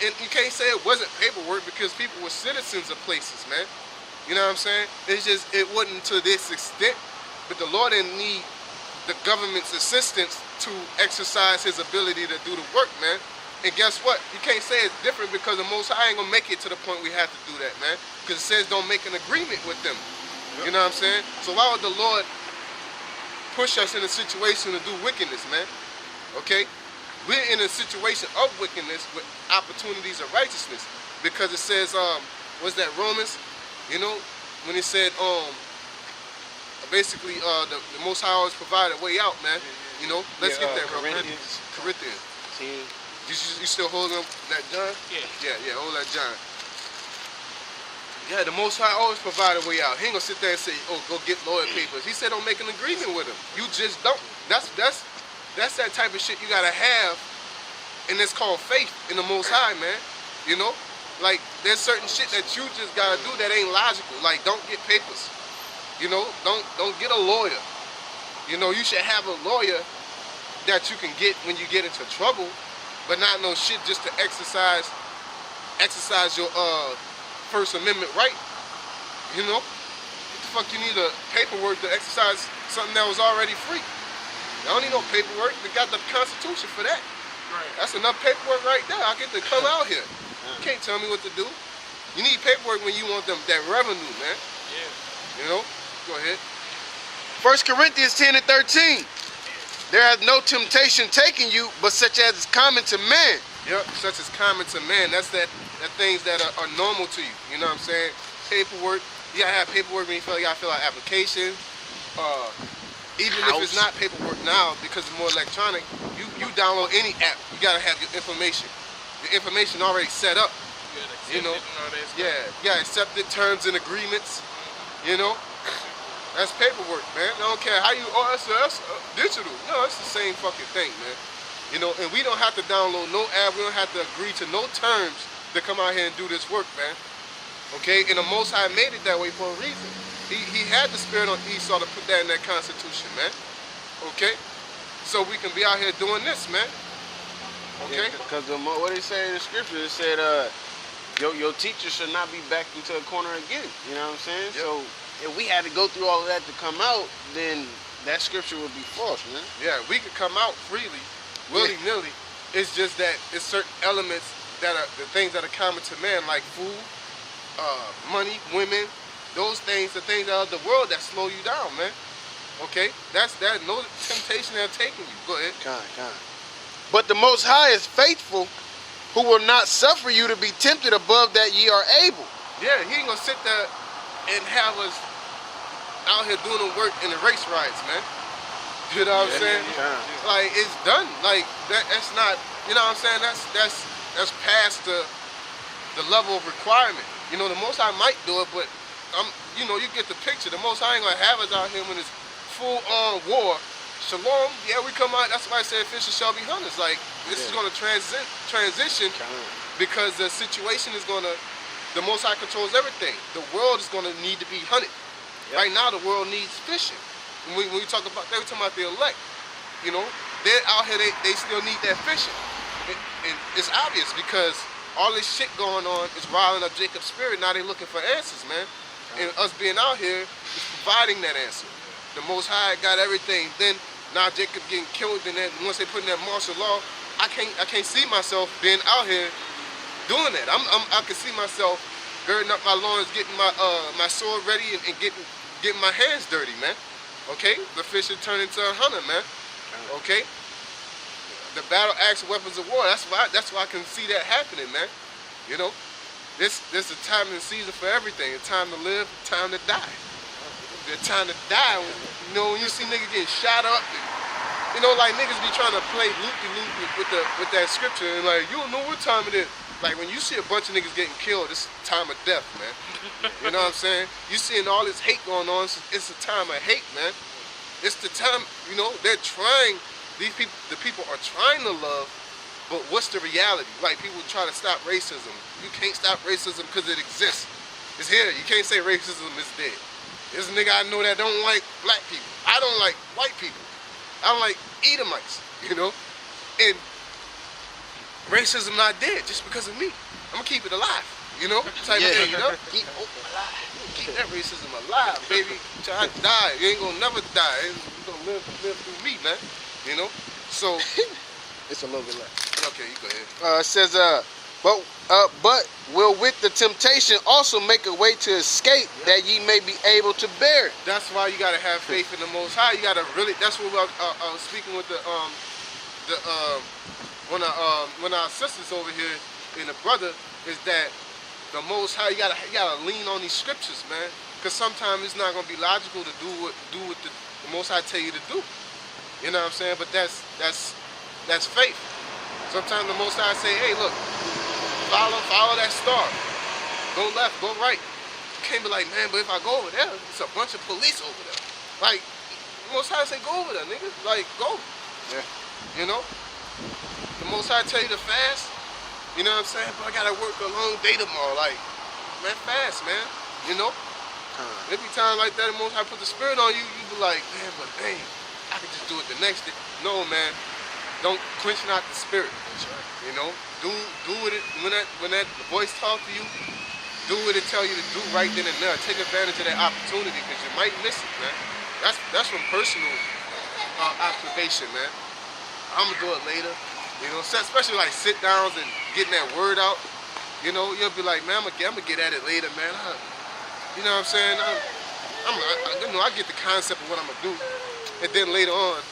And you can't say it wasn't paperwork because people were citizens of places, man. You know what I'm saying? It's just, it wasn't to this extent. But the Lord didn't need the government's assistance to exercise his ability to do the work, man. And guess what? You can't say it's different because the Most High ain't gonna make it to the point we have to do that, man. Because it says don't make an agreement with them. Yep. You know what I'm saying? So why would the Lord push us in a situation to do wickedness, man? Okay? We're in a situation of wickedness with opportunities of righteousness. Because it says, what's that, Romans? You know, when it said, basically, the Most High always provide a way out, man. You know, let's get that real quick. Corinthians. You still holding up that John? Yeah, hold that John. Yeah, the Most High always provide a way out. He ain't gonna sit there and say, oh, go get lawyer papers. He said don't make an agreement with him. You just don't. That's that type of shit you gotta have, and it's called faith in the Most High, man. You know? Like, there's certain shit that you just gotta do that ain't logical. Like, don't get papers. You know, don't get a lawyer. You know, you should have a lawyer that you can get when you get into trouble, but not no shit just to exercise your First Amendment right. You know, what the fuck you need a paperwork to exercise something that was already free? I don't need no paperwork. We got the Constitution for that. Right. That's enough paperwork right there. I get to come out here. You can't tell me what to do. You need paperwork when you want that revenue, man. Yeah. You know. Go ahead. 1 Corinthians 10:13. There has no temptation taking you, but such as is common to man. Yep, such as common to man. That's that things that are normal to you. You know what I'm saying? Paperwork. You gotta have paperwork when you gotta fill out applications. Even if it's not paperwork now, because it's more electronic, you download any app, you gotta have your information. The information already set up. You know? Yeah, accepted terms and agreements. You know? That's paperwork, man. I don't care how you, that's digital. No, it's the same fucking thing, man. You know, and we don't have to download no app. We don't have to agree to no terms to come out here and do this work, man. Okay? And the Most High made it that way for a reason. He had the spirit on Esau to put that in that Constitution, man. Okay? So we can be out here doing this, man. Okay? Because what they say in the scripture, it said, your teacher should not be backed into a corner again. You know what I'm saying? Yep. So if we had to go through all of that to come out, then that scripture would be false, man. Yeah, we could come out freely, willy-nilly. It's just that it's certain elements that are the things that are common to man, like food, money, women, those things, the things out of the world that slow you down, man. Okay? That's no temptation that taking you. Go ahead. Kind. But the Most High is faithful, who will not suffer you to be tempted above that ye are able. Yeah, he ain't gonna sit there and have us out here doing the work in the race riots, man. You know what I'm saying? Yeah. Like, it's done. Like, that's not, you know what I'm saying? That's past the level of requirement. You know, the Most High might do it, but you know, you get the picture. The Most High ain't gonna have us out here when it's full-on war. Shalom, yeah, we come out. That's why I said fishers shall be hunters. Like, this is gonna transition because the situation is gonna. The Most High controls everything. The world is gonna need to be hunted. Yep. Right now, the world needs fishing. When we talk about, they were talking about the elect. You know, they're out here. They still need that fishing. And it's obvious because all this shit going on is riling up Jacob's spirit. Now they looking for answers, man. And us being out here is providing that answer. The Most High got everything. Then now Jacob getting killed. And then once they put in that martial law, I can't see myself being out here doing that. I can see myself girding up my loins, getting my sword ready, and getting my hands dirty, man. Okay, the fisher turned into a hunter, man. Okay, the battle axe weapons of war. That's why I can see that happening, man. You know, this is a time and season for everything. A time to live, a time to die. The time to die. You know, when you see niggas getting shot up, and, you know, like niggas be trying to play loop-de-loop with that scripture, and like you don't know what time it is. Like when you see a bunch of niggas getting killed, it's a time of death, man. You know what I'm saying? You seeing all this hate going on, it's a time of hate, man. It's the time, you know, they're trying, the people are trying to love, but what's the reality? Like people try to stop racism. You can't stop racism because it exists. It's here. You can't say racism is dead. There's a nigga I know that don't like black people. I don't like white people. I don't like Edomites, you know? And racism not dead just because of me. I'm gonna keep it alive, you know, type of thing, you know. Keep hope alive. Keep that racism alive, baby. Till I die, you ain't gonna never die. You gonna live through me, man. You know. So it's a little bit left. Okay, you go ahead. It says, but will with the temptation also make a way to escape that ye may be able to bear it. That's why you gotta have faith in the Most High. You gotta really. That's what I was speaking with one of our sisters over here and the brother is that the Most High. You gotta lean on these scriptures, man. Because sometimes it's not gonna be logical to do what the Most High tell you to do. You know what I'm saying? But that's faith. Sometimes the Most High say, hey, look. Follow that star. Go left, go right. You can't be like, man, but if I go over there, it's a bunch of police over there. Like, the Most High say, go over there, nigga. Like, go. Yeah. You know? The Most High tell you to fast. You know what I'm saying? But I gotta work a long day tomorrow. Like, man, fast, man. You know? There be times like that, the Most High put the spirit on you, you be like, man, but dang, I could just do it the next day. No, man. Don't quench not the spirit. That's right. You know? Do it when that voice talk to you. Do what it tell you to do right then and there. Take advantage of that opportunity because you might miss it, man. That's from personal observation, man. I'm gonna do it later. You know, especially like sit downs and getting that word out. You know, you'll be like, man, I'm gonna get at it later, man. You know what I'm saying? I get the concept of what I'm gonna do, and then later on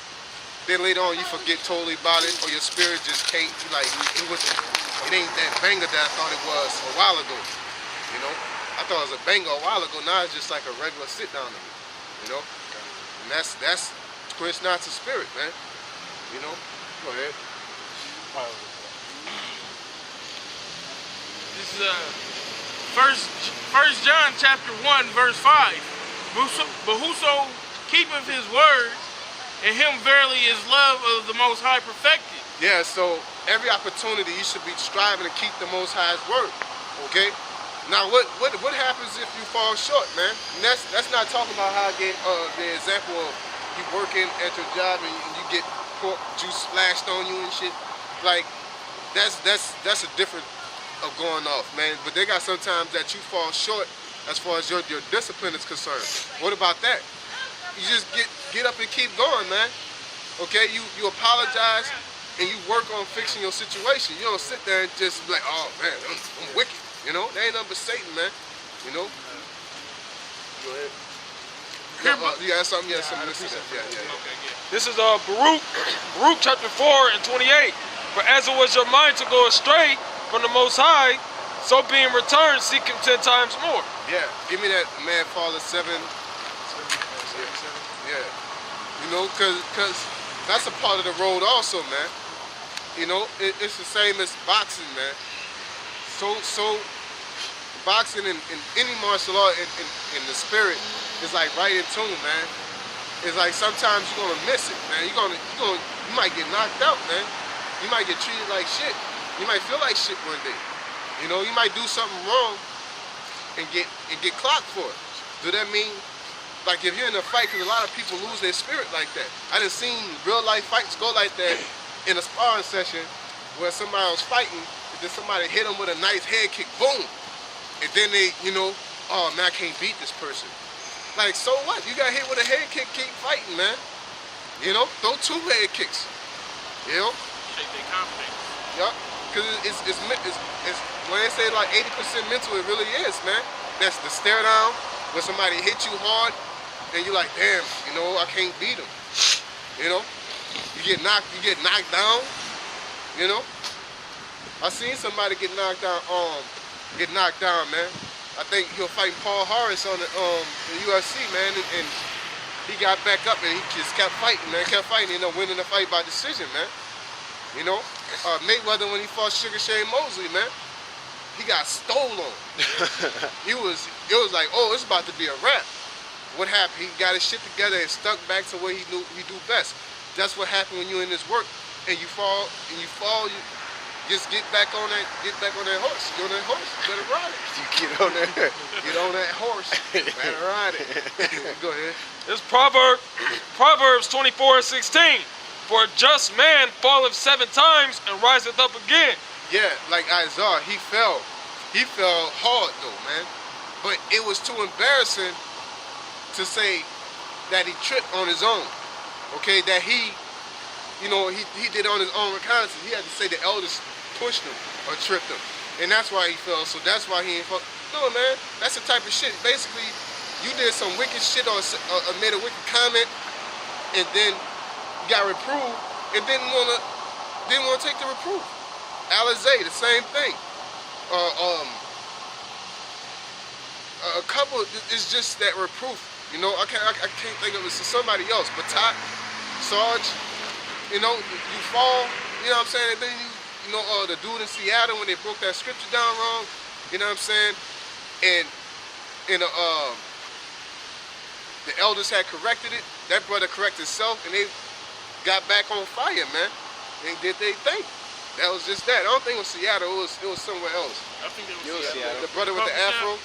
you forget totally about it, or your spirit just can't. Like it ain't that banger that I thought it was a while ago. You know, I thought it was a banger a while ago. Now it's just like a regular sit down to me. You know, and that's quench not the spirit, man. You know, go ahead. This is First John chapter 1 verse 5. But whoso keepeth his words, and him verily is love of the Most High perfected. Yeah, so every opportunity you should be striving to keep the Most High's word. Okay? Now what happens if you fall short, man? And that's not talking about how I gave the example of you working at your job and you get pork juice splashed on you and shit. Like that's a different of going off, man. But they got sometimes that you fall short as far as your discipline is concerned. What about that? You just get up and keep going, man. Okay, you apologize and you work on fixing your situation. You don't sit there and just be like, oh man, I'm wicked. You know, that ain't nothing but Satan, man. You know. Go ahead. You got something? Yeah, something. Yeah. Okay, good. This is Baruch chapter 4 and 28. For as it was your mind to go astray from the Most High, so being returned, seek him 10 times more. Yeah, give me that man Father 7. Yeah, you know, cause that's a part of the road also, man. You know, it's the same as boxing, man. So boxing and any martial art in the spirit is like right in tune, man. It's like sometimes you're gonna miss it, man. You might get knocked out, man. You might get treated like shit. You might feel like shit one day. You know, you might do something wrong and get clocked for it. Do that mean? Like if you're in a fight, because a lot of people lose their spirit like that. I done seen real life fights go like that in a sparring session where somebody was fighting and then somebody hit them with a nice head kick, boom. And then they, you know, oh man, I can't beat this person. Like, so what? You got hit with a head kick, keep fighting, man. You know, throw 2 head kicks. You know? Shake their confidence. Yup. Because it's when they say like 80% mental, it really is, man. That's the stare down when somebody hits you hard. And you're like, damn, you know, I can't beat him. You know, you get knocked down. You know, I seen somebody get knocked down, man. I think he was fighting Paul Harris on the UFC, man, and he got back up and he just kept fighting, man, ended up winning the fight by decision, man. You know, Mayweather when he fought Sugar Shane Mosley, man, he got stole on. It was like, oh, it's about to be a wrap. What happened? He got his shit together and stuck back to where he knew he do best. That's what happened when you're in this work and you fall, you just get back on that horse. Get on that horse, you better ride it. You get on that horse, better ride it. Go ahead. This Proverbs 24 and 16. For a just man falleth 7 times and riseth up again. Yeah, like Isaiah, he fell. He fell hard though, man. But it was too embarrassing to say that he tripped on his own. Okay, that he did on his own reconnaissance. He had to say the elders pushed him or tripped him. And that's why he fell. So that's why he ain't fall. No, man, that's the type of shit. Basically, you did some wicked shit or made a wicked comment, and then you got reproved, and didn't wanna take the reproof. Alizé, the same thing. A couple, it's just that reproof. You know, I can't think of it. So somebody else, Batak, Sarge. You know, you fall. You know what I'm saying? And then the dude in Seattle when they broke that scripture down wrong. You know what I'm saying? And the elders had corrected it. That brother corrected himself, and they got back on fire, man. They did their thing. That was just that. I don't think it was Seattle. It was somewhere else. I think it was Seattle. The brother with the afro.